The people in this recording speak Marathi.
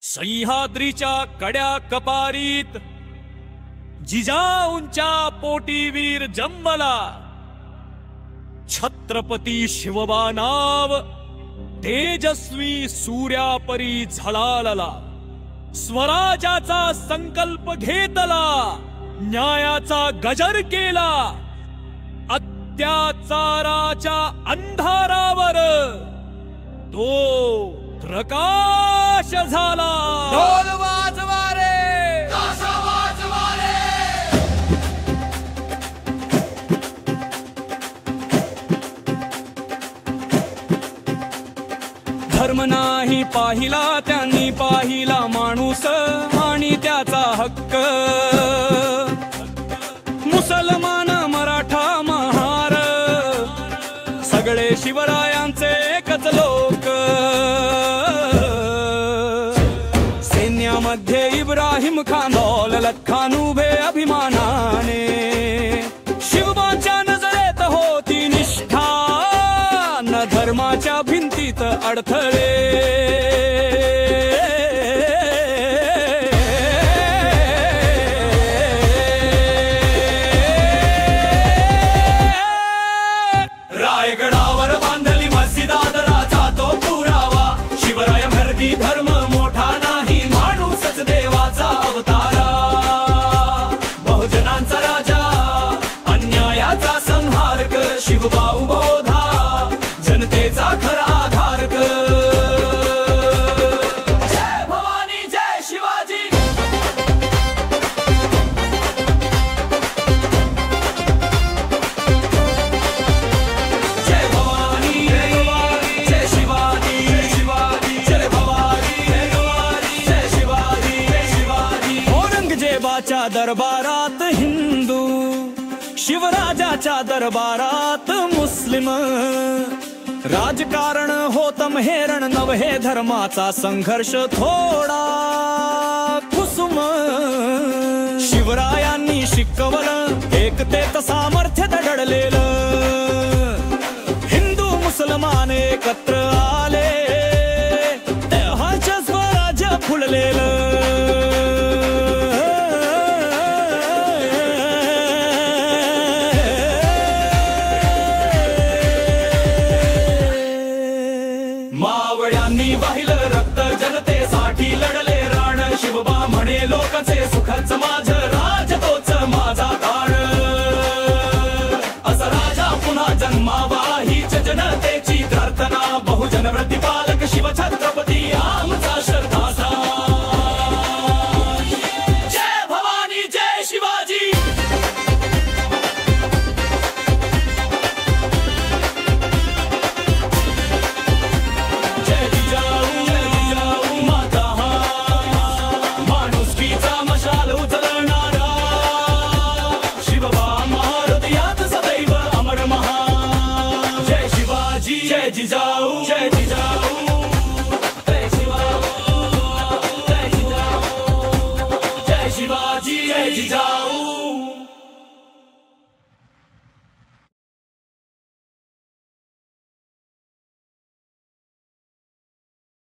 सह्याद्रीच्या कड्या कपारीत जिजाऊंच्या पोटी वीर जन्मला। छत्रपती शिवबा नाव तेजस्वी सूर्यापरी झळाळला। स्वराज्याचा संकल्प घेतला, न्यायाचा गजर केला। अत्याचाराच्या अंधारावर तो प्रकाश झाला। ढोल वाजवा रे, ताशा वाजवा रे। धर्म नाही पाहिला त्यांनी, पाहिला माणूस आणि त्याचा हक्क। मुसलमान मराठा महार सगळे शिवरायांचे एकच लोक। सैन्यामध्ये इब्राहिम खान, दौलत खान उभे अभिमानाने। शिवबांच्या नजरेत होती निष्ठा, न धर्माच्या भिंतीत अडथळे। रायगडावर बांधली मस्जिद, आदराचा तो पुरावा। शिवराय भरती धर्म मोठा नाही, माणूसच देवाचा अवतारा। बहुजनांचा राजा, अन्यायाचा संहारक। शिवबा उभोधा, जनतेचा खरा आधारक। जय भवानी जय शिवाजी। जय भवानी जय शिवाजी, जय शिवाजी जय भवानी, जय भवानी जय शिवाजी, जय शिवाजी। औरंगजेबाच्या दरबारात हिंदू, शिवराजाच्या दरबारात मुस्लिम। राजकारण होत हेरण नवहे, धर्माचा संघर्ष थोडा कुसुम। शिवरायांनी शिकवलं एकतेत सामर्थ्य दडलेलं। हिंदू मुसलमान एकत्र आले, तेव्हाच स्वराज्य फुललेलं। मावळ्यांनी वाहिलं रक्त, जनतेसाठी लढले राण। शिवबा म्हणे लोकांचे सुखच माझ, राज तोच माझा ताण। असा राजा पुन्हा जन्मावा, हीच जनतेची प्रार्थना। बहुजन प्रतिपालक शिव छत्रपती आमचा श्रद्धाचा। जय भवानी जय शिवाजी। जय जिजाऊ माता, माणुसकीचा मशाल उचलणारा। शिवबा महाहृदयात सदैव अमर महा। जय शिवाजी जय जिजाऊ, जय जिजाऊ जय शिवाजी, जय जिजाऊ जय शिवाजी, जय जिजाऊ।